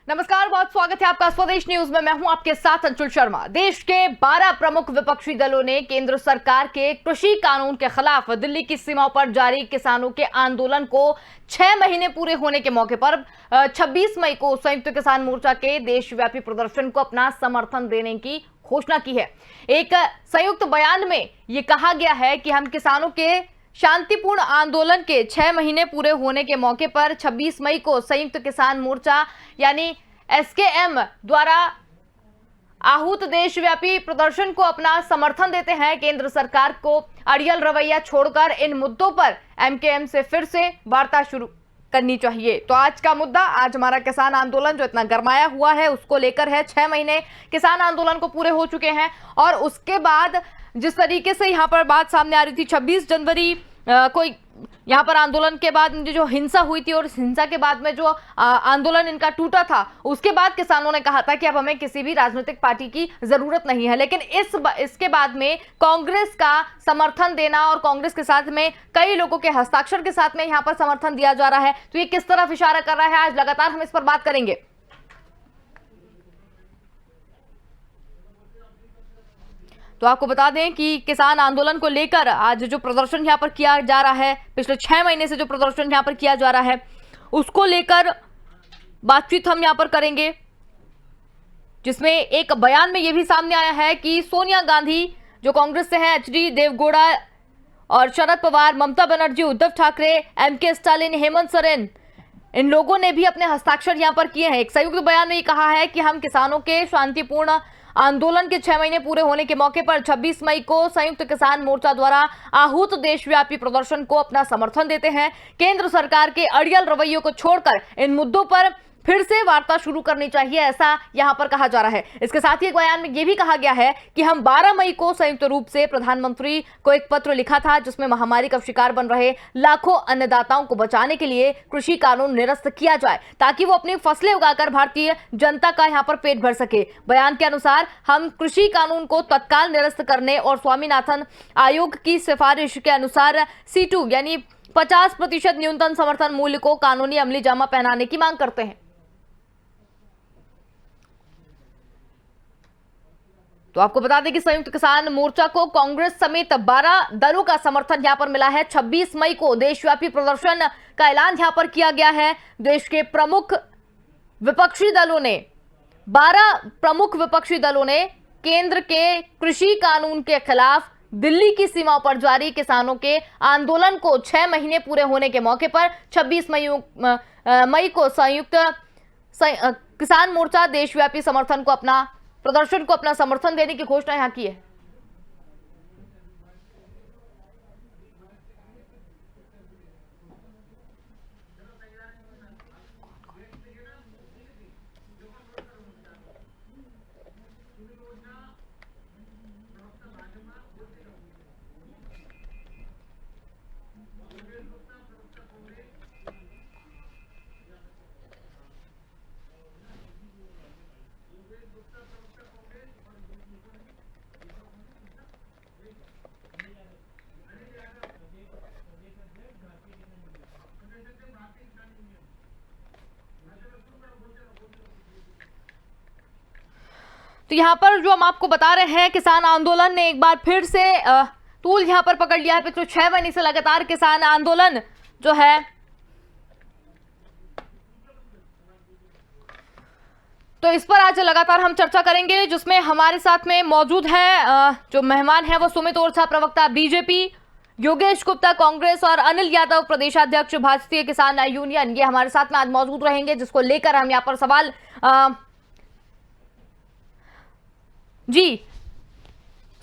नमस्कार, बहुत स्वागत है आपका स्वदेश न्यूज में। मैं हूं आपके साथ अंशुल शर्मा। देश के 12 प्रमुख विपक्षी दलों ने केंद्र सरकार के कृषि कानून के खिलाफ दिल्ली की सीमाओं पर जारी किसानों के आंदोलन को 6 महीने पूरे होने के मौके पर 26 मई को संयुक्त किसान मोर्चा के देशव्यापी प्रदर्शन को अपना समर्थन देने की घोषणा की है। एक संयुक्त बयान में यह कहा गया है कि हम किसानों के शांतिपूर्ण आंदोलन के 6 महीने पूरे होने के मौके पर 26 मई को संयुक्त किसान मोर्चा यानी एसकेएम द्वारा आहूत देशव्यापी प्रदर्शन को अपना समर्थन देते हैं। केंद्र सरकार को अड़ियल रवैया छोड़कर इन मुद्दों पर एमकेएम से फिर से वार्ता शुरू करनी चाहिए। तो आज का मुद्दा, आज हमारा किसान आंदोलन जो इतना गरमाया हुआ है उसको लेकर है। 6 महीने किसान आंदोलन को पूरे हो चुके हैं और उसके बाद जिस तरीके से यहाँ पर बात सामने आ रही थी, 26 जनवरी को यहाँ पर आंदोलन के बाद जो हिंसा हुई थी और हिंसा के बाद में जो आंदोलन इनका टूटा था, उसके बाद किसानों ने कहा था कि अब हमें किसी भी राजनीतिक पार्टी की जरूरत नहीं है। लेकिन इसके बाद में कांग्रेस का समर्थन देना और कांग्रेस के साथ में कई लोगों के हस्ताक्षर के साथ में यहाँ पर समर्थन दिया जा रहा है, तो ये किस तरफ इशारा कर रहा है, आज लगातार हम इस पर बात करेंगे। तो आपको बता दें कि किसान आंदोलन को लेकर आज जो प्रदर्शन यहां पर किया जा रहा है, पिछले 6 महीने से जो प्रदर्शन यहां पर किया जा रहा है, उसको लेकर बातचीत हम यहां पर करेंगे, जिसमें एक बयान में यह भी सामने आया है कि सोनिया गांधी जो कांग्रेस से हैं, एचडी देवगौड़ा और शरद पवार, ममता बनर्जी, उद्धव ठाकरे, एमके स्टालिन, हेमंत सोरेन, इन लोगों ने भी अपने हस्ताक्षर यहां पर किए हैं। एक संयुक्त बयान में ये कहा है कि हम किसानों के शांतिपूर्ण आंदोलन के 6 महीने पूरे होने के मौके पर 26 मई को संयुक्त किसान मोर्चा द्वारा आहूत देशव्यापी प्रदर्शन को अपना समर्थन देते हैं। केंद्र सरकार के अड़ियल रवैयों को छोड़कर इन मुद्दों पर फिर से वार्ता शुरू करनी चाहिए, ऐसा यहां पर कहा जा रहा है। इसके साथ ही एक बयान में यह भी कहा गया है कि हम 12 मई को संयुक्त रूप से प्रधानमंत्री को एक पत्र लिखा था, जिसमें महामारी का शिकार बन रहे लाखों अन्नदाताओं को बचाने के लिए कृषि कानून निरस्त किया जाए, ताकि वो अपनी फसलें उगाकर भारतीय जनता का यहां पर पेट भर सके। बयान के अनुसार हम कृषि कानून को तत्काल निरस्त करने और स्वामीनाथन आयोग की सिफारिश के अनुसार C2 यानी 50% न्यूनतम समर्थन मूल्य को कानूनी अमली जामा पहनाने की मांग करते हैं। तो आपको बता दें कि संयुक्त किसान मोर्चा को कांग्रेस समेत 12 दलों का समर्थन यहां पर मिला है। 26 मई को देशव्यापी प्रदर्शन का ऐलान यहां पर किया गया है। देश के प्रमुख विपक्षी दलों ने 12 प्रमुख विपक्षी दलों ने केंद्र के कृषि कानून के खिलाफ दिल्ली की सीमाओं पर जारी किसानों के आंदोलन को 6 महीने पूरे होने के मौके पर 26 मई को संयुक्त किसान मोर्चा देशव्यापी समर्थन को अपना प्रदर्शन को अपना समर्थन देने की घोषणा यहां की है। तो यहां पर जो हम आपको बता रहे हैं, किसान आंदोलन ने एक बार फिर से तूल यहां पर पकड़ लिया है। पिछले 6 महीने से लगातार किसान आंदोलन जो है तो इस पर आज लगातार हम चर्चा करेंगे, जिसमें हमारे साथ में मौजूद है जो मेहमान है वो सुमित ओरछा प्रवक्ता बीजेपी, योगेश गुप्ता कांग्रेस और अनिल यादव प्रदेशाध्यक्ष भारतीय किसान यूनियन, ये हमारे साथ में आज मौजूद रहेंगे, जिसको लेकर हम यहाँ पर सवाल जी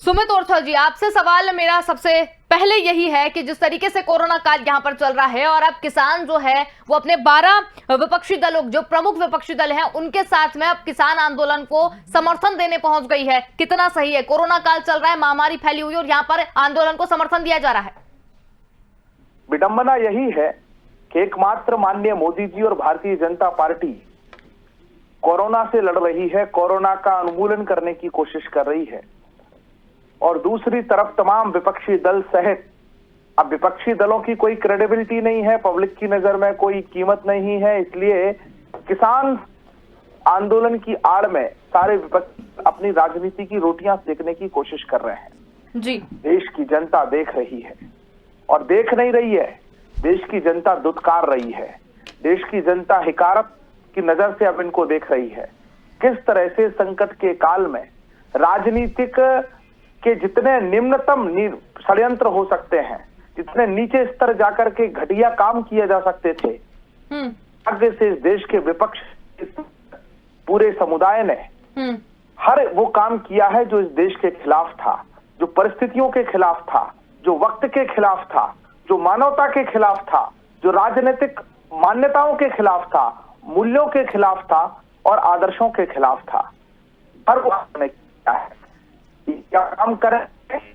सुमित ओरछा जी, आपसे सवाल मेरा सबसे पहले यही है कि जिस तरीके से कोरोना काल यहां पर चल रहा है और अब किसान जो है वो अपने 12 विपक्षी दलों, जो प्रमुख विपक्षी दल हैं, उनके साथ में अब किसान आंदोलन को समर्थन देने पहुंच गई है, कितना सही है? कोरोना काल चल रहा है, महामारी फैली हुई और यहाँ पर आंदोलन को समर्थन दिया जा रहा है। विडंबना यही है कि एकमात्र माननीय मोदी जी और भारतीय जनता पार्टी कोरोना से लड़ रही है, कोरोना का उन्मूलन करने की कोशिश कर रही है, और दूसरी तरफ तमाम विपक्षी दल सहित, अब विपक्षी दलों की कोई क्रेडिबिलिटी नहीं है, पब्लिक की नजर में कोई कीमत नहीं है, इसलिए किसान आंदोलन की आड़ में सारे विपक्ष अपनी राजनीति की रोटियां सेकने की कोशिश कर रहे हैं। जी, देश की जनता देख रही है और देख नहीं रही है, देश की जनता दुत्कार रही है, देश की जनता हिकारत की नजर से अब इनको देख रही है। किस तरह से संकट के काल में राजनीतिक के जितने निम्नतम षड्यंत्र हो सकते हैं, जितने नीचे स्तर जाकर के घटिया काम किए जा सकते थे, आगे से इस देश के विपक्ष पूरे समुदाय ने हर वो काम किया है जो इस देश के खिलाफ था, जो परिस्थितियों के खिलाफ था, जो वक्त के खिलाफ था, जो मानवता के खिलाफ था, जो राजनीतिक मान्यताओं के खिलाफ था, मूल्यों के खिलाफ था और आदर्शों के खिलाफ था। हर वो ने किया है। क्या काम करें?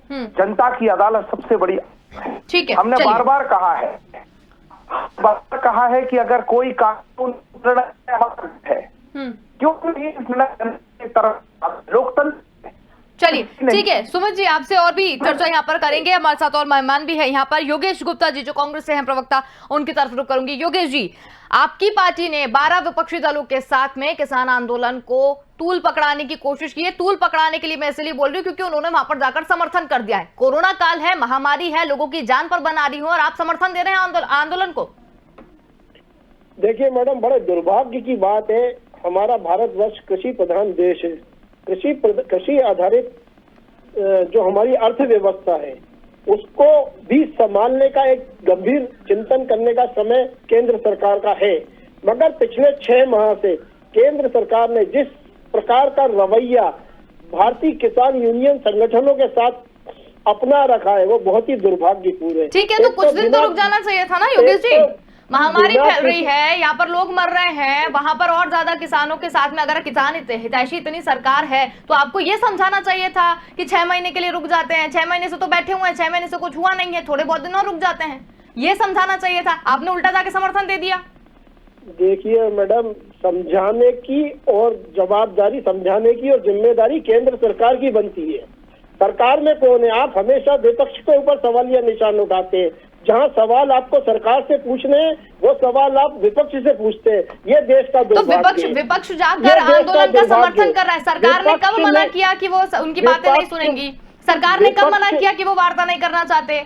जनता की अदालत सबसे बड़ी है। ठीक है, हमने बार बार कहा है कि अगर कोई कानून है क्यों नहीं इस निर्णय की तरफ लोकतंत्र। चलिए ठीक है सुमित जी, आपसे और भी चर्चा यहाँ पर करेंगे। हमारे साथ और मेहमान भी है यहाँ पर, योगेश गुप्ता जी जो कांग्रेस से हैं प्रवक्ता, उनकी तरफ रुख करूंगी। योगेश जी, आपकी पार्टी ने 12 विपक्षी दलों के साथ में किसान आंदोलन को तूल पकड़ाने की कोशिश की है। तूल पकड़ाने के लिए मैं इसलिए बोल रही हूँ क्योंकि उन्होंने वहां पर जाकर समर्थन कर दिया है। कोरोना काल है, महामारी है, लोगों की जान पर बना रही हो और आप समर्थन दे रहे हैं आंदोलन को। देखिए मैडम, बड़े दुर्भाग्य की बात है, हमारा भारतवर्ष कृषि प्रधान देश है। कृषि आधारित जो हमारी अर्थव्यवस्था है उसको भी संभालने का एक गंभीर चिंतन करने का समय केंद्र सरकार का है। मगर पिछले 6 माह से केंद्र सरकार ने जिस प्रकार का रवैया भारतीय किसान यूनियन संगठनों के साथ अपना रखा है वो बहुत ही दुर्भाग्यपूर्ण है। ठीक है, तो कुछ दिन तो रुक जाना चाहिए था ना योगेश जी। महामारी फैल रही है, यहाँ पर लोग मर रहे हैं, वहां पर और ज्यादा किसानों के साथ में अगर किसान हितैषी इतनी सरकार है तो आपको ये समझाना चाहिए था कि 6 महीने के लिए रुक जाते हैं। 6 महीने से तो बैठे हुए हैं, 6 महीने से कुछ हुआ नहीं है, थोड़े बहुत दिन और रुक जाते हैं, ये समझाना चाहिए था। आपने उल्टा जाके समर्थन दे दिया। देखिए मैडम, समझाने की और जवाबदारी, समझाने की और जिम्मेदारी केंद्र सरकार की बनती है। सरकार में कौन है? आप हमेशा विपक्ष के ऊपर सवालिया निशान उठाते हैं। जहां सवाल आपको सरकार से पूछने हैं वो सवाल आप विपक्ष से पूछते हैं। ये देश का तो विपक्ष जाकर आंदोलन का समर्थन कर रहा है। सरकार ने कब मना किया कि वो उनकी बातें नहीं सुनेंगी? सरकार ने कब मना किया कि वो वार्ता नहीं करना चाहते?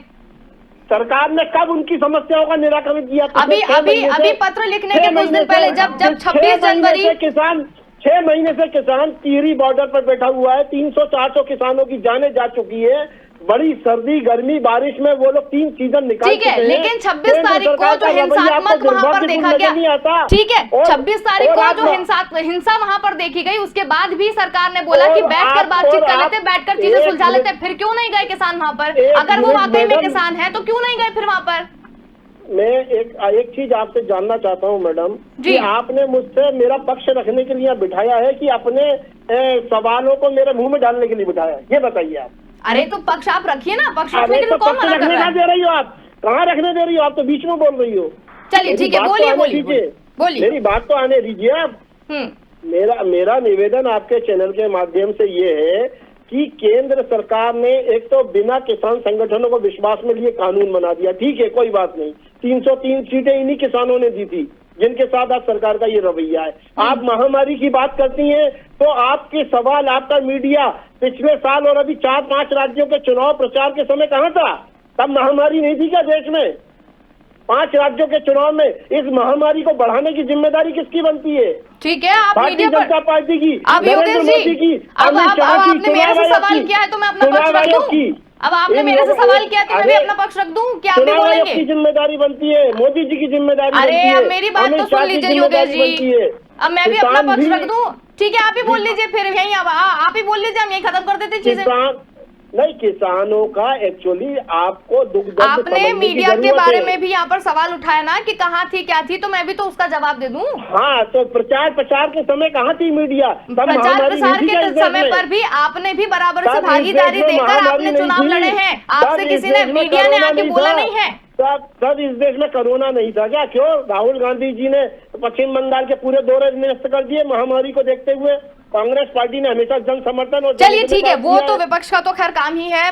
सरकार ने कब उनकी समस्याओं का निराकरण किया? अभी पत्र लिखने के कुछ दिन पहले जब 26 जनवरी किसान 6 महीने से किसान टिहरी बॉर्डर पर बैठा हुआ है। 300-400 किसानों की जानें जा चुकी है। बड़ी सर्दी, गर्मी, बारिश में वो लोग 3 सीजन निकाल चुके हैं। लेकिन 26 तारीख को जो हिंसात्मक वहां पर देखा गया, ठीक है, 26 तारीख को जो हिंसा वहां पर देखी गई, उसके बाद भी सरकार ने बोला कि बैठकर बातचीत कर लेते, बैठकर चीजें सुलझा लेते। फिर क्यों नहीं गए किसान वहां पर? अगर वो वाकई में किसान है तो क्यों नहीं गए फिर वहां पर? मैं एक चीज आपसे जानना चाहता हूं मैडम कि आपने मुझसे मेरा पक्ष रखने के लिए बिठाया है कि अपने सवालों को मेरे मुंह में डालने के लिए बिठाया है? ये बताइए आप। अरे तो पक्ष आप रखिए ना, पक्ष रखने के लिए कौन मना कर रहा है? दे रही हो आप? कहाँ रखने दे रही हो? आप तो बीच में बोल रही हो। चलिए ठीक है, बोलिए, मेरी बात तो आने दीजिए आप। मेरा निवेदन आपके चैनल के माध्यम से ये है कि केंद्र सरकार ने एक तो बिना किसान संगठनों को विश्वास में लिए कानून बना दिया। ठीक है, कोई बात नहीं, 303 सीटें इन्हीं किसानों ने दी थी जिनके साथ आज सरकार का ये रवैया है। आप महामारी की बात करती हैं तो आपके सवाल, आपका मीडिया पिछले साल और अभी 4-5 राज्यों के चुनाव प्रचार के समय कहाँ था? तब महामारी नहीं थी क्या देश में? 5 राज्यों के चुनाव में इस महामारी को बढ़ाने की जिम्मेदारी किसकी बनती है? ठीक है, आप भारतीय जनता पार्टी की, नरेंद्र मोदी की, अमित शाह की, चुनाव आयोग की, तो मैं अपना पक्ष रख दूं। अब आपने मेरे से सवाल किया तो मैं भी अपना पक्ष रख दूं, क्या आप भी बोलेंगे? की जिम्मेदारी बनती है, मोदी जी की जिम्मेदारी बनती है। अरे अब मेरी बात तो सुन लीजिए योगेश जी, अब मैं भी अपना पक्ष रख दूं। ठीक है, आप ही बोल लीजिए, फिर यही अब आप ही बोल लीजिए, हम यही खत्म कर देते चीजें। नहीं, किसानों का एक्चुअली आपको दुख दर्द आपने मीडिया के बारे में भी यहाँ पर सवाल उठाया ना कि कहाँ थी, क्या थी, तो मैं भी तो उसका जवाब दे दूं। हाँ, तो प्रचार के समय कहाँ थी मीडिया? प्रचार प्रसार के समय पर भी आपने भी बराबर से भागीदारी देकर आपने चुनाव लड़े हैं। आपसे किसी ने, मीडिया ने आके बोला नहीं है। तब इस देश में कोरोना नहीं था क्या? क्यों राहुल गांधी जी ने पश्चिम बंगाल के पूरे दौरे निरस्त कर दिए महामारी को देखते हुए? कांग्रेस पार्टी ने हमेशा जन समर्थन और चलिए ठीक है, वो तो विपक्ष का तो खैर काम ही है,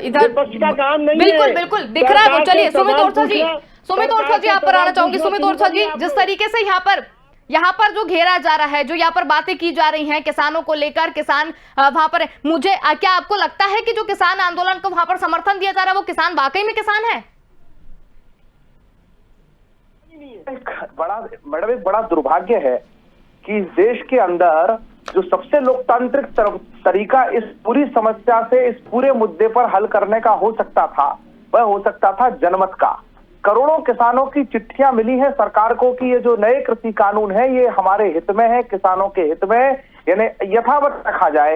इधर विपक्ष का काम नहीं बिल्कुल है। बिल्कुल दिख रहा है वो। चलिए सुमित ओरछा जी आप पर आना चाहूंगी। सुमित ओरछा जी, जिस तरीके से यहाँ पर यहाँ पर जो घेरा जा रहा है, जो यहाँ पर बातें की जा रही हैं किसानों को लेकर, किसान वहां पर मुझे क्या आपको लगता है कि जो किसान आंदोलन को वहां पर समर्थन दिया जा रहा है वो किसान वाकई में किसान है? मैडम एक बड़ा दुर्भाग्य है कि इस देश के अंदर जो सबसे लोकतांत्रिक तरीका इस पूरी समस्या से, इस पूरे मुद्दे पर हल करने का हो सकता था, वह हो सकता था जनमत का। करोड़ों किसानों की चिट्ठियां मिली हैं सरकार को कि ये जो नए कृषि कानून है ये हमारे हित में है, किसानों के हित में है, यानी यथावत रखा जाए।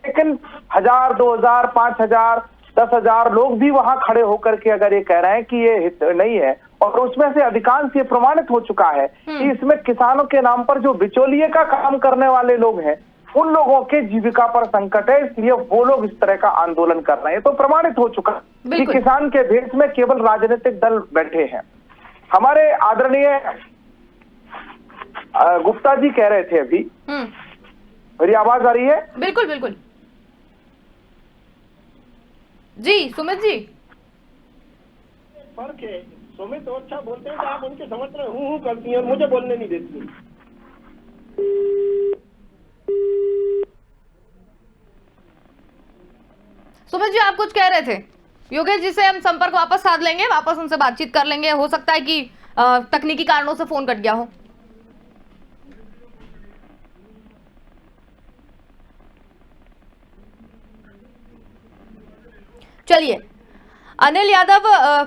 लेकिन 1000, 2000, 5000, 10,000 लोग भी वहां खड़े होकर के अगर ये कह रहे हैं कि ये हित नहीं है, और उसमें से अधिकांश ये प्रमाणित हो चुका है कि इसमें किसानों के नाम पर जो बिचौलिए का काम करने वाले लोग हैं उन लोगों के जीविका पर संकट है, इसलिए वो लोग इस तरह का आंदोलन कर रहे हैं। तो प्रमाणित हो चुका कि किसान के भेष में केवल राजनीतिक दल बैठे हैं। हमारे आदरणीय गुप्ता जी कह रहे थे अभी, मेरी आवाज आ रही है? बिल्कुल बिल्कुल जी सुमित जी। फर्क है, सुमित तो अच्छा बोलते हैं कि आप उनके समझ में हूँ करती हैं, मुझे बोलने नहीं देती। सुमित जी आप कुछ कह रहे थे? योगेश जी से हम संपर्क वापस साध लेंगे, वापस उनसे बातचीत कर लेंगे। हो सकता है कि तकनीकी कारणों से फोन कट गया हो। चलिए, अनिल यादव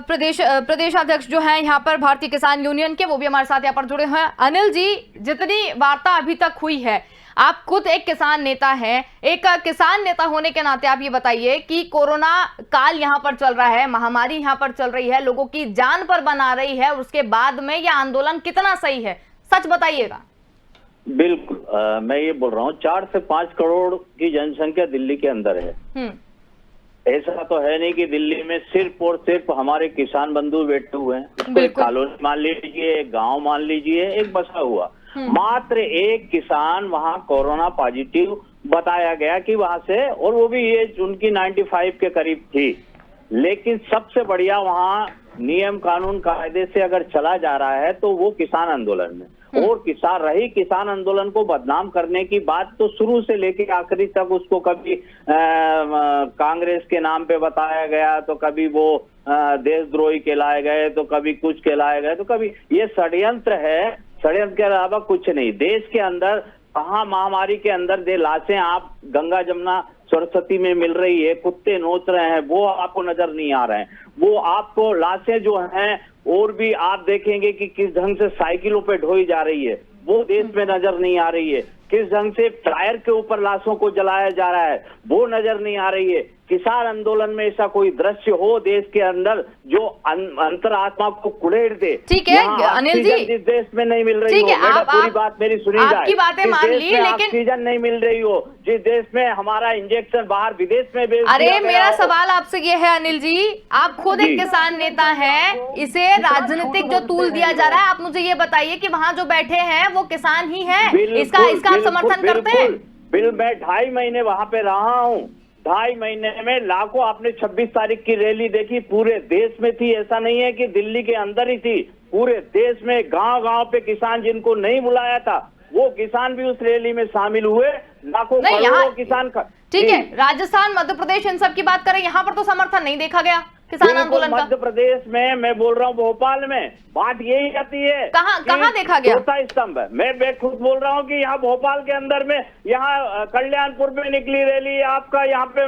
प्रदेशाध्यक्ष जो हैं यहाँ पर भारतीय किसान यूनियन के, वो भी हमारे साथ यहाँ पर जुड़े हुए हैं। अनिल जी, जितनी वार्ता अभी तक हुई है, आप खुद एक किसान नेता हैं, एक किसान नेता होने के नाते आप ये बताइए कि कोरोना काल यहाँ पर चल रहा है, महामारी यहाँ पर चल रही है, लोगों की जान पर बना रही है, उसके बाद में यह आंदोलन कितना सही है, सच बताइएगा। बिल्कुल, मैं ये बोल रहा हूँ 4 से 5 करोड़ की जनसंख्या दिल्ली के अंदर है। ऐसा तो है नहीं कि दिल्ली में सिर्फ और सिर्फ हमारे किसान बंधु बैठे हुए हैं। उसको एक कॉलोनी मान लीजिए, एक गांव मान लीजिए, एक बसा हुआ, मात्र एक किसान वहां कोरोना पॉजिटिव बताया गया कि वहां से, और वो भी एज उनकी 95 के करीब थी। लेकिन सबसे बढ़िया वहां नियम कानून कायदे से अगर चला जा रहा है तो वो किसान आंदोलन में। और किसान आंदोलन को बदनाम करने की बात तो शुरू से लेकर आखिरी तक उसको कभी कांग्रेस के नाम पे बताया गया, तो कभी वो देशद्रोही कहलाए गए, तो कभी कुछ कहलाए गए, तो कभी ये षड्यंत्र है। षड्यंत्र के अलावा कुछ नहीं। देश के अंदर कहाँ महामारी के अंदर दे लाशें आप गंगा जमुना सरस्वती में मिल रही है, कुत्ते नोच रहे हैं, वो आपको नजर नहीं आ रहे हैं। वो आपको लाशें जो हैं और भी आप देखेंगे कि किस ढंग से साइकिलों पे ढोई जा रही है, वो देश में नजर नहीं आ रही है। किस ढंग से टायर के ऊपर लाशों को जलाया जा रहा है, वो नजर नहीं आ रही है। किसान आंदोलन में ऐसा कोई दृश्य हो देश के अंदर जो अंतरात्मा को कुड़ेड़ दे। ठीक है अनिल जी, जिस देश में नहीं मिल रही हो, पूरी बात मेरी सुनी जाए, आपकी बातें मान ली, लेकिन ऑक्सीजन नहीं मिल रही हो, जिस देश में हमारा इंजेक्शन बाहर विदेश में बेच दिया अरे मेरा गया सवाल आपसे ये है अनिल जी, आप खुद एक किसान नेता हैं, इसे राजनीतिक जो तूल दिया जा रहा है, आप मुझे ये बताइए कि वहाँ जो बैठे हैं वो किसान ही हैं, इसका आप समर्थन करते हैं? मैं 2.5 महीने वहां पे रहा हूँ। 2.5 महीने में लाखों, आपने 26 तारीख की रैली देखी, पूरे देश में थी। ऐसा नहीं है कि दिल्ली के अंदर ही थी, पूरे देश में गांव-गांव पे किसान जिनको नहीं बुलाया था वो किसान भी उस रैली में शामिल हुए। लाखों करोड़ों किसान। ठीक है, राजस्थान, मध्य प्रदेश, इन सब की बात करें, यहाँ पर तो समर्थन नहीं देखा गया किसान आंदोलन का। मध्य प्रदेश में मैं बोल रहा हूँ, भोपाल में बात यही आती है। कहाँ देखा गया? चौथा स्तंभ है। मैं खुद बोल रहा हूँ कि यहाँ भोपाल के अंदर में, यहाँ कल्याणपुर में निकली रैली, आपका यहाँ पे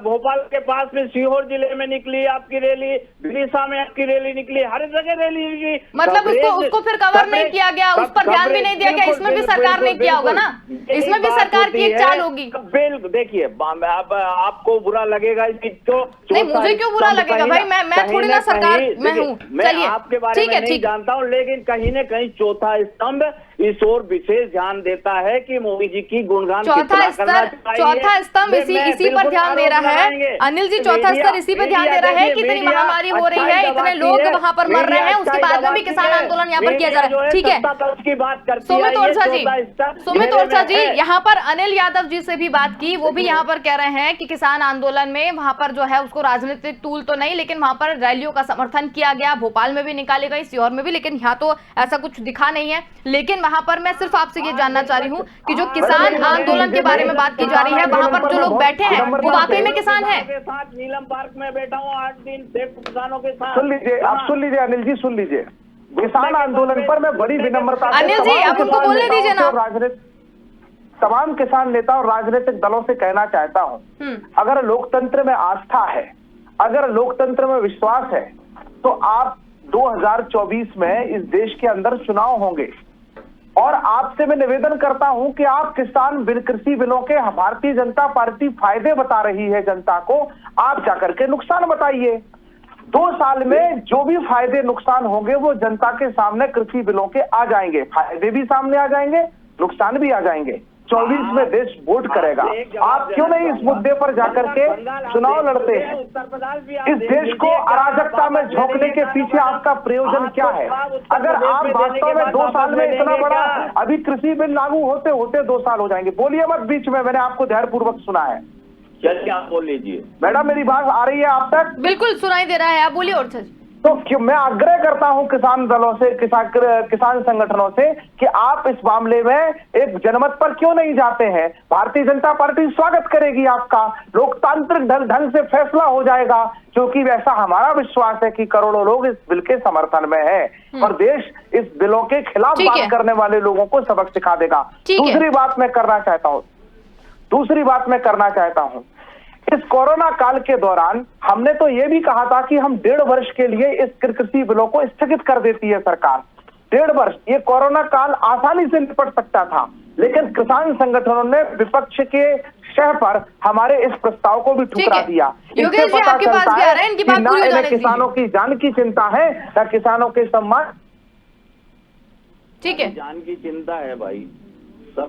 भोपाल के पास में सीहोर जिले में निकली आपकी रैली, विदिशा में आपकी रैली निकली, हर जगह रैली निकली। मतलब उसको फिर कवर नहीं किया गया, उस पर ध्यान भी नहीं दिया गया। इसमें भी सरकार ने किया होगा ना, इसमें भी सरकार की एक चाल होगी। बिल्कुल, देखिए आपको बुरा लगेगा इस चीज को। नहीं, मुझे क्यों बुरा लगेगा भाई, मैं थोड़ी ना सरकार में हूँ। चलिए, आपके बारे में नहीं जानता हूँ, लेकिन कहीं न कहीं चौथा स्तंभ इस ओर विशेष ध्यान देता है कि मोदी जी की गुणगान चौथा स्तंभ इसी पर ध्यान दे रहा है अनिल जी। चौथा स्तर इसी पर ध्यान दे रहा है कि इतनी महामारी हो रही है, इतने लोग वहां पर मर रहे हैं, उसके बाद में भी किसान आंदोलन यहाँ पर किया जा रहा है। ठीक है, सुमित ओरछा जी, यहाँ पर अनिल यादव जी से भी बात की, वो भी यहाँ पर कह रहे हैं कि किसान आंदोलन में वहां पर जो है उसको राजनीतिक टूल तो नहीं, लेकिन वहां पर रैलियों का समर्थन किया गया। भोपाल में भी निकाली गई, सीहोर में भी, लेकिन यहाँ तो ऐसा कुछ दिखा नहीं है। लेकिन यहाँ पर मैं सिर्फ आपसे ये जानना चाह रही हूँ कि जो किसान आंदोलन के बारे में बात की जा रही है, वहाँ पर जो लोग बैठे हैं वो वाकई में किसान है? नीलम पार्क में बैठा हूँ 8 दिन से किसानों के साथ। सुन लीजिए, आप सुन लीजिए अनिल जी, सुन लीजिए। किसान आंदोलन पर मैं बड़ी विनम्रता से अनिल जी, आप उनको बोलने दीजिए ना। तमाम किसान नेता और राजनीतिक दलों से कहना चाहता हूं, अगर लोकतंत्र में आस्था है, अगर लोकतंत्र में विश्वास है, तो आप 2024 में इस देश के अंदर चुनाव होंगे और आपसे मैं निवेदन करता हूं कि आप किसान बिल, कृषि बिलों के भारतीय जनता पार्टी फायदे बता रही है जनता को, आप जाकर के नुकसान बताइए। 2 साल में जो भी फायदे नुकसान होंगे वो जनता के सामने कृषि बिलों के आ जाएंगे, फायदे भी सामने आ जाएंगे, नुकसान भी आ जाएंगे। 24 में देश वोट करेगा। आप क्यों नहीं इस मुद्दे पर जाकर के चुनाव लड़ते हैं? इस देश को अराजकता में झोंकने के पीछे आपका प्रयोजन क्या है? अगर आप वास्तव में 2 साल में इतना बड़ा, अभी कृषि बिल लागू होते होते 2 साल हो जाएंगे। बोलिए मत बीच में, मैंने आपको धैर्यपूर्वक सुना है। चलिए आप बोल लीजिए। मैडम मेरी बात आ रही है आप तक? बिल्कुल सुनाई दे रहा है, आप बोलिए। और सर तो क्यों मैं आग्रह करता हूं किसान दलों से, किसान संगठनों से कि आप इस मामले में एक जनमत पर क्यों नहीं जाते हैं? भारतीय जनता पार्टी स्वागत करेगी आपका, लोकतांत्रिक ढंग से फैसला हो जाएगा, क्योंकि वैसा हमारा विश्वास है कि करोड़ों लोग इस बिल के समर्थन में है और देश इस बिलों के खिलाफ बात करने वाले लोगों को सबक सिखा देगा। दूसरी बात मैं करना चाहता हूं, इस कोरोना काल के दौरान हमने तो ये भी कहा था कि हम 1.5 वर्ष के लिए इस कृषि बिलों को स्थगित कर देती है सरकार। 1.5 वर्ष, ये कोरोना काल आसानी से निपट सकता था, लेकिन किसान संगठनों ने विपक्ष के शह पर हमारे इस प्रस्ताव को भी ठुकरा दिया। इससे पता चलता है कि ना इन्हें किसानों की जान की चिंता है, ना किसानों के सम्मान। ठीक है, जान की चिंता है भाई।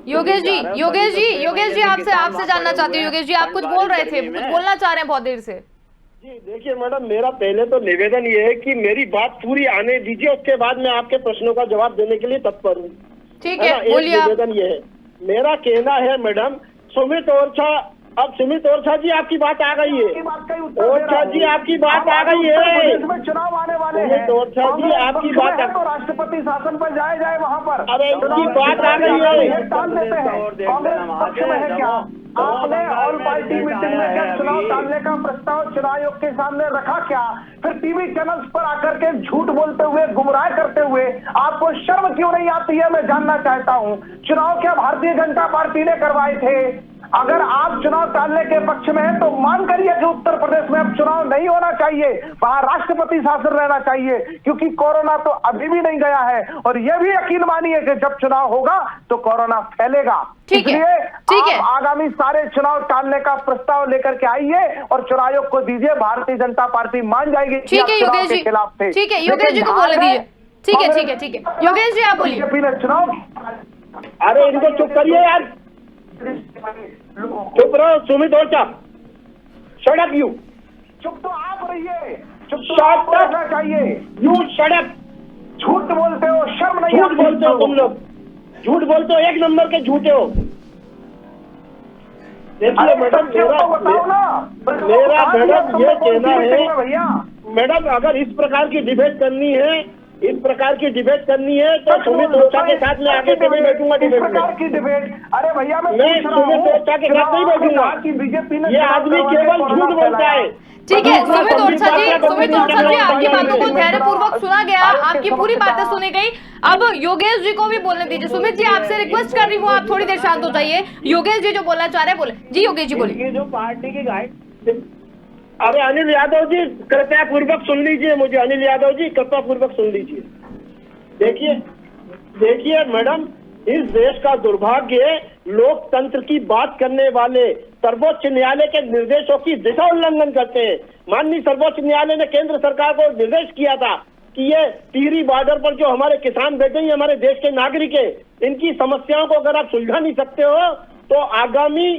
योगेश जी आपसे जानना चाहती हूँ। योगेश जी, आप कुछ बोल रहे थे, कुछ बोलना चाह रहे हैं बहुत देर से। जी देखिए मैडम, मेरा पहले तो निवेदन ये है कि मेरी बात पूरी आने दीजिए, उसके बाद मैं आपके प्रश्नों का जवाब देने के लिए तत्पर हूँ। ठीक है, बोलिए आप। निवेदन ये है, मेरा कहना है मैडम, सुमित ओरछा, अब सुमित ओरछा जी आपकी बात आ गई है, ओरछा जी आपकी बात आ गई है, चुनाव आने वाले हैं, ओरछा जी आपकी बात तो राष्ट्रपति शासन पर जाए वहाँ पर। अरे इनकी बात आ गई है, टाल देते हैं, कांग्रेस पक्ष में है क्या? आपने ऑल पार्टी मीटिंग में क्या चुनाव टालने का प्रस्ताव चुनाव आयोग के सामने रखा क्या? फिर टीवी चैनल्स पर आकर के झूठ बोलते हुए, गुमराह करते हुए आपको शर्म क्यों नहीं आती है, मैं जानना चाहता हूँ। चुनाव क्या भारतीय जनता पार्टी ने करवाए थे? अगर आप चुनाव टालने के पक्ष में हैं तो मान करिए कि उत्तर प्रदेश में अब चुनाव नहीं होना चाहिए, वहां राष्ट्रपति शासन रहना चाहिए, क्योंकि कोरोना तो अभी भी नहीं गया है और यह भी यकीन मानिए कि जब चुनाव होगा तो कोरोना फैलेगा। इसलिए आप आगामी सारे चुनाव टालने का प्रस्ताव लेकर के आइए और चुनाव आयोग को दीजिए, भारतीय जनता पार्टी मान जाएगी। ठीक है योगेश जी, ठीक है योगेश जी को बोलने दीजिए। ठीक है योगेश जी आप बोलिए। चुनाव, अरे इनको चुप करिए यार, चुप रहो। Sumit Orchha, shut up you. चुप तो आप रहिए, चुप तो शट आपको रहना चाहिए। You shut up. झूठ बोलते हो, शर्म नहीं झूठ बोलते हो तुम लोग, झूठ बोलते हो, 1 नंबर के झूठे हो। देखिए मैडम, मेरा मैडम ये कहना है भैया, मैडम अगर इस प्रकार की डिबेट करनी है, तो सुमित ओरछा के साथ में आगे से नहीं बैठूंगा डिबेट में। अरे भैया मैं सुमित ओरछा के साथ नहीं बैठूंगा। ये आदमी केवल झूठ बोलता है। ठीक है सुमित ओरछा जी, आपकी बातों को धैर्यपूर्वक सुना गया, आपकी पूरी बातें सुनी गई। अब योगेश जी को भी बोलने दीजिए। सुमित जी आपसे रिक्वेस्ट कर रही हूँ, आप थोड़ी देर शांत हो जाइए। योगेश जी जो बोलना चाह रहे हैं बोले। जी योगेश जी बोलिए। जो पार्टी की गाइड, अरे अनिल यादव जी कृपया पूर्वक सुन लीजिए मुझे, अनिल यादव जी कृपया पूर्वक सुन लीजिए। देखिए मैडम, इस देश का दुर्भाग्य लोकतंत्र की बात करने वाले सर्वोच्च न्यायालय के निर्देशों की दिशा उल्लंघन करते हैं। माननीय सर्वोच्च न्यायालय ने केंद्र सरकार को निर्देश किया था कि ये टिहरी बॉर्डर पर जो हमारे किसान बैठे हैं, हमारे देश के नागरिक है, इनकी समस्याओं को अगर आप सुलझा नहीं सकते हो तो आगामी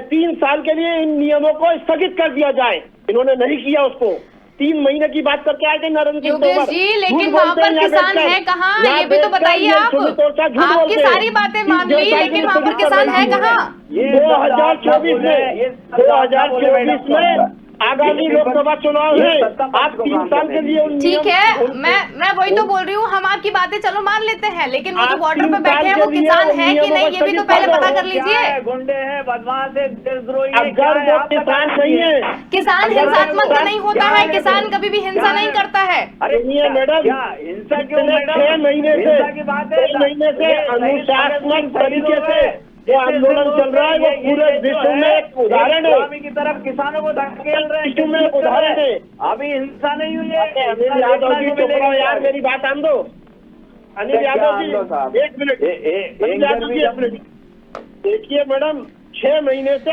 3 साल के लिए इन नियमों को स्थगित कर दिया जाए। इन्होंने नहीं किया, उसको 3 महीने की बात करके आए थे नरेंद्र सिंह तोमर जी, लेकिन वहाँ पर किसान है कहाँ, ये भी तो बताइए आप। आपकी सारी बातें मान ली, लेकिन वहाँ पर किसान है कहाँ? 2024 में आगामी लोकसभा चुनाव है, आप 3 साल के लिए उन ठीक नियम- है, उन- मैं वही तो बोल रही हूँ, हम आपकी बातें चलो मान लेते हैं, लेकिन वो जो आप बॉर्डर 3 पे बैठे हैं साल वो के लिए किसान उन है कि नियमों नहीं, को ये भी तो स्थगित पहले कर पता दो। कर लीजिए। गुंडे हैं, बदमाश है, देशद्रोही है, अगर क्या है, वो आप किसान बता नहीं दीजिए। है, किसान अगर हिंसात्मक वो- नहीं होता क्या है, है किसान वो? कभी भी हिंसा क्या नहीं है? करता है। अरे सुनिए मैडम, क्या हिंसा क्यों पिछले मैडम? 6 महीने से हिंसा की बात है, 6 महीने से अनुशासनात्मक तरीके से जो आंदोलन चल रहा है वो पूरे विश्व में एक उदाहरण है। स्वामी की तरफ किसानों को धकेल रहे हैं, विश्व में एक उदाहरण है। अभी हिंसा नहीं हुई है। अनिल यादव जी चुप रहो यार, मेरी बात आन दो। अनिल यादव जी एक मिनट, अनिल यादव जी एक मिनट। देखिए मैडम, 6 महीने से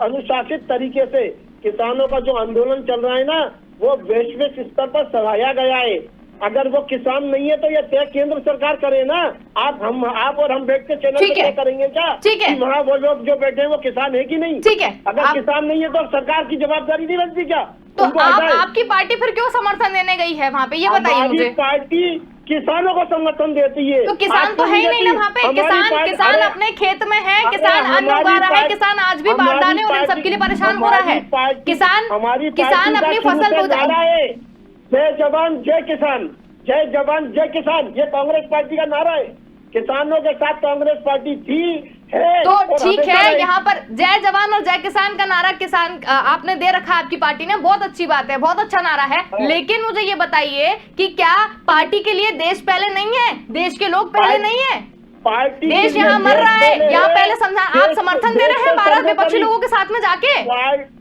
अनुशासित तरीके से किसानों का जो आंदोलन चल रहा है ना, वो वैश्विक स्तर पर सराहा गया है। अगर वो किसान नहीं है तो ये तय केंद्र सरकार करे ना। आप और हम बैठ के चैनल ठीक पे है। तय करेंगे क्या ठीक है। कि वहाँ वो लोग जो बैठे हैं वो किसान है कि नहीं? ठीक है। अगर आप- किसान नहीं है तो सरकार की जवाबदारी नहीं बनती क्या? तो उनको आप हटाएं। आपकी पार्टी फिर क्यों समर्थन देने गई है वहाँ पे, ये बताइए हमारी मुझे। पार्टी किसानों को समर्थन देती है। तो किसान आपको तो है ही नहीं ना देती। वहाँ पे, हमारी किसान पार्टी- किसान अरे- अपने खेत में है, अरे किसान अन्न हमारी उगा रहा है, पार्टी- किसान आज भी हमारी बारदाने और इन पार्टी- सबके लिए परेशान हो रहा है। हमारी पार्टी- किसान हमारी किसान पार्टी का अपनी शुरू फसल से को नारा है, जय जवान जय किसान, जय जवान जय किसान। ये कांग्रेस पार्टी का नारा है। किसानों के साथ कांग्रेस पार्टी थी, है तो और ठीक हमेशा है, रहेगी। यहाँ पर जय जवान और जय किसान का नारा किसान आपने दे रखा है आपकी पार्टी ने, बहुत अच्छी बात है, बहुत अच्छा नारा है। लेकिन मुझे ये बताइए कि क्या पार्टी के लिए देश पहले नहीं है, देश के लोग पहले नहीं है? पार्टी देश के लिए यहाँ मर देश रहा है, पहले यहाँ है। पहले समझा, आप देश- समर्थन दे देश रहे हैं से भारत विपक्षी सर्वोपरि। लोगों के साथ में जाके।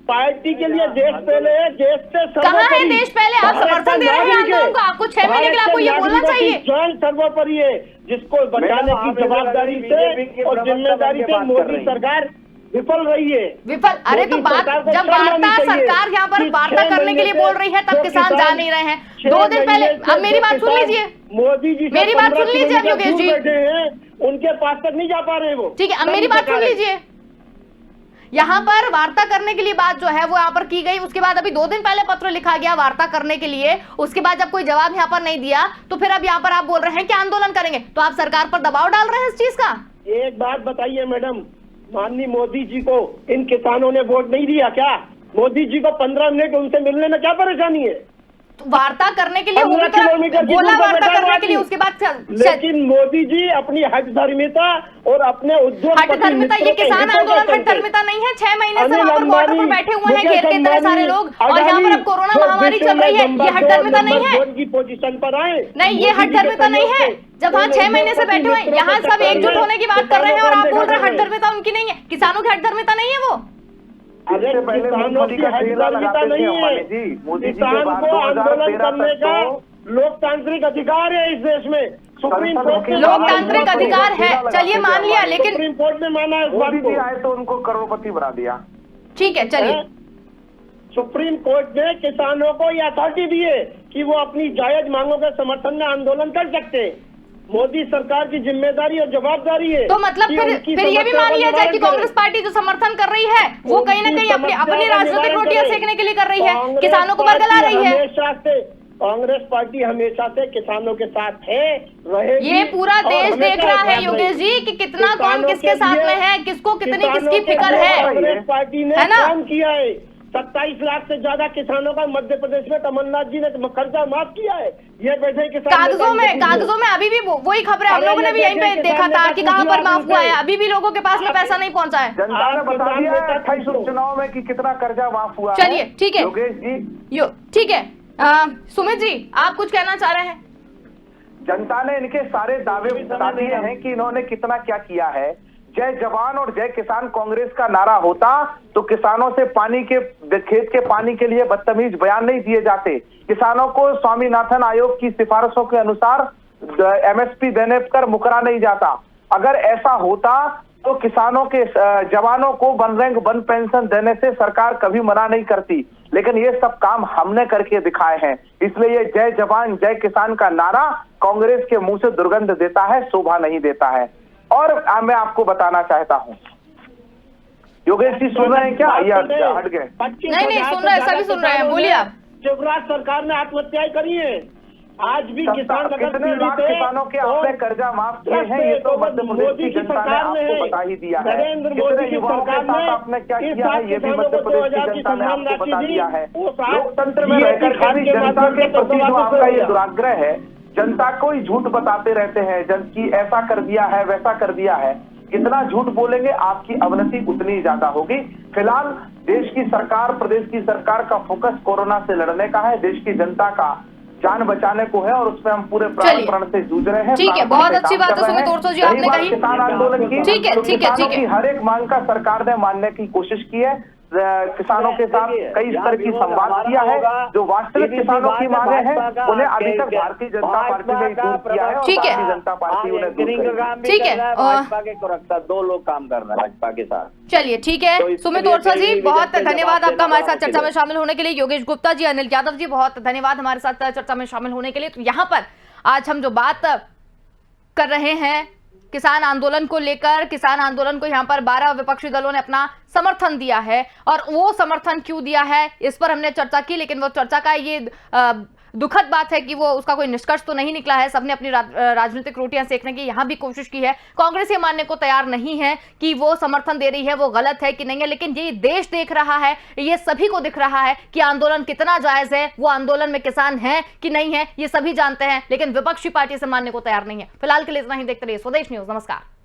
पार्टी के लिए देश पहले है, देश से कहाँ है सर्वोपरि। देश पहले? आप भारत समर्थन का दे रहे हैं नागरिक है। आंदोलन को, आपको 6 महीने के लिए भारत आपको ये के बोलना नागरिकों की चाहिए। जान सर्वोपरि है, जिसको बचाने की जवाबदारी से और जिम्मेदारी से मोदी सरकार विफल रही है। विफल, अरे तो मोदी बात सरकार को जब शर्म आनी वार्ता चाहिए सरकार यहाँ पर कि वार्ता 6 करने के लिए महीने बोल रही है, तब जो किसान जा नहीं रहे हैं। 6 2 दिन पहले, महीने से अब मेरी जो बात सुन किसान लीजिए, मोदी जी से मेरी बात 15 सुन लीजिए अब किलोमीटर योगेश जी। दूर बैठे हैं, उनके पास तक नहीं जा पा रहे वो। ठीक है, अब तब मेरी बात सरकार सुन है। लीजिए। यहाँ पर वार्ता करने के लिए बात जो है वो यहाँ पर की गई, उसके बाद अभी 2 दिन पहले पत्र लिखा गया वार्ता करने के लिए, उसके बाद जब कोई जवाब यहाँ पर नहीं दिया तो फिर अब यहाँ पर आप बोल रहे हैं कि आंदोलन करेंगे, तो आप सरकार पर दबाव डाल रहे हैं इस चीज का। एक बात बताइए मैडम, माननीय मोदी जी को इन किसानों ने वोट नहीं दिया क्या? मोदी जी को 15 मिनट उनसे मिलने में क्या परेशानी है? तो वार्ता करने के लिए वो 15 भी तो किलोमीटर की बोला दूर पर वार्ता बैठा करने हुआ के लिए, आदमी। उसके बाद लेकिन मोदी जी अपनी हट धर्मिता और अपने उद्योग हट धर्मिता, ये किसान आंदोलन हट धर्मिता नहीं है। 6 महीने से वहां पर बॉर्डर पर बैठे हुए हैं घेर के इतने सारे लोग, और यहाँ पर अब कोरोना महामारी चल रही है, ये हट धर्मिता नहीं है। की पोजीशन पर आए नहीं, ये हट धर्मिता नहीं है। जब वहाँ 6 महीने से बैठे हुए हैं, यहाँ सब एकजुट होने की बात कर रहे हैं और आप बोल रहे हैं हट धर्मिता उनकी नहीं है। किसानों की हट धर्मिता नहीं है वो। अरे इससे पहले किसानों मूंगफली की का हट ठेला धर्मिता लगाते थे नहीं अंबानी है। जी। मोदी जी के किसान बाद को आंदोलन 2013 करने तक का तो लोकतांत्रिक अधिकार है इस देश में। सुप्रीम कोर्ट ने लोकतांत्रिक अधिकार है, चलिए मान लिया, लेकिन सुप्रीम कोर्ट ने माना इस बात मोदी को। जी आए तो उनको करोड़पति बना दिया। ठीक है, चलिए। सुप्रीम कोर्ट ने किसानों को ये अथॉरिटी दी है कि वो अपनी जायज मांगों के समर्थन में आंदोलन कर सकते हैं। मोदी सरकार की जिम्मेदारी और जवाबदारी है। तो मतलब कि फिर उनकी ये भी समस्या मान का लिया जाए कि निवारण करे। कांग्रेस पार्टी जो समर्थन कर रही है वो कहीं ना कहीं अपनी अपनी राजनीतिक रोटियां सेकने के लिए कर रही है, किसानों को बरगला रही है। हमेशा से कांग्रेस पार्टी हमेशा से किसानों के साथ है, रहेगी। ये पूरा और देश हमेशा देख रहा है साथ योगेश रहेगी। जी कि कितना कौन किसानों किसके के साथ लिए- में है, किसको कितनी किसानों किसकी के फिक्र लिए है। कांग्रेस पार्टी ने है ना? काम किया है। 27 लाख से ज्यादा किसानों का मध्य प्रदेश में कमलनाथ जी ने कर्जा माफ किया है। ये बैठे किसान कागजों में अभी भी वही खबर है, हम लोगों ने भी यहीं पे देखा था कि कहाँ पर माफ हुआ है, अभी भी लोगों के पास में पैसा नहीं पहुंचा है। जनता ने बता दिया 28 उपचुनाव में कि कितना कर्जा माफ हुआ है। चलिए, ठीक है योगेश जी, ठीक है। सुमित जी, आप कुछ कहना चाह रहे हैं? जनता ने इनके सारे दावे बता दिए हैं कि इन्होंने कितना क्या किया है। जय जवान और जय किसान कांग्रेस का नारा होता तो किसानों से पानी के खेत के पानी के लिए बदतमीज बयान नहीं दिए जाते, किसानों को स्वामीनाथन आयोग की सिफारिशों के अनुसार एमएसपी देने पर मुकरा नहीं जाता। अगर ऐसा होता तो किसानों के जवानों को वन रैंक वन पेंशन देने से सरकार कभी मना नहीं करती, लेकिन ये सब काम हमने करके दिखाए हैं। इसलिए ये जय जवान जय किसान का नारा कांग्रेस के मुंह से दुर्गंध देता है, शोभा नहीं देता है। और मैं आपको बताना चाहता हूं, योगेश जी सुन रहे हैं क्या या हट गए? नहीं, सुन रहे हैं, सभी सुन रहे हैं, बोलिए आप। शिवराज सरकार ने आत्महत्याएं करी है। आज भी किसान अगर कितने लाख किसानों के आपने कर्जा माफ किए हैं, ये तो मध्य प्रदेश की जनता ने आपको बता ही दिया है। नरेंद्र कितने मोदी की युवाओं के सरकार साथ आपने क्या ने किया है, ये भी मध्य प्रदेश की जनता ने आपको बता दिया है। लोकतंत्र में रहकर के भी जनता के प्रति जो आपका ये दुराग्रह है, जनता को ही झूठ बताते रहते हैं, जन की ऐसा कर दिया है वैसा कर दिया है। जितना झूठ बोलेंगे आपकी अवनति उतनी ही ज्यादा होगी। फिलहाल देश की सरकार, प्रदेश की सरकार का फोकस कोरोना से लड़ने का है, देश की जनता का जान बचाने को है और उसमें हम पूरे प्राण से जूझ रहे हैं। ठीक है, बहुत अच्छी बात है सुमित ओरछा जी आपने कही। किसान आंदोलन की ठीक है, ठीक है, ठीक है। हर एक मांग का सरकार ने मानने की कोशिश की है। किसानों के साथ कई स्तर की संवाद किया है। जो वास्तविक किसानों की मांगे हैं उन्हें अभी तक भारतीय जनता पार्टी ने दूर किया है और ठीक है। भारतीय जनता पार्टी उन्हें दूर करेगी। ठीक है, भाजपा के रखता 2 लोग काम कर रहे हैं भाजपा के साथ। चलिए ठीक है, सुमित ओरछा जी बहुत धन्यवाद आपका हमारे साथ चर्चा में शामिल होने के लिए। योगेश गुप्ता जी, अनिल यादव जी बहुत धन्यवाद हमारे साथ चर्चा में शामिल होने के लिए। तो यहाँ पर आज हम जो बात कर रहे हैं किसान आंदोलन को लेकर, किसान आंदोलन को यहाँ पर 12 विपक्षी दलों ने अपना समर्थन दिया है और वो समर्थन क्यों दिया है इस पर हमने चर्चा की। लेकिन वो चर्चा का ये दुखद बात है कि वो उसका कोई निष्कर्ष तो नहीं निकला है। सबने अपनी राजनीतिक रोटियां सेकने की यहाँ भी कोशिश की है। कांग्रेस ये मानने को तैयार नहीं है कि वो समर्थन दे रही है वो गलत है कि नहीं है, लेकिन ये देश देख रहा है, ये सभी को दिख रहा है कि आंदोलन कितना जायज है, वो आंदोलन में किसान है कि नहीं है ये सभी जानते हैं, लेकिन विपक्षी पार्टी से मानने को तैयार नहीं है। फिलहाल के लिए इतना ही, देखते रहिए स्वदेश न्यूज। नमस्कार।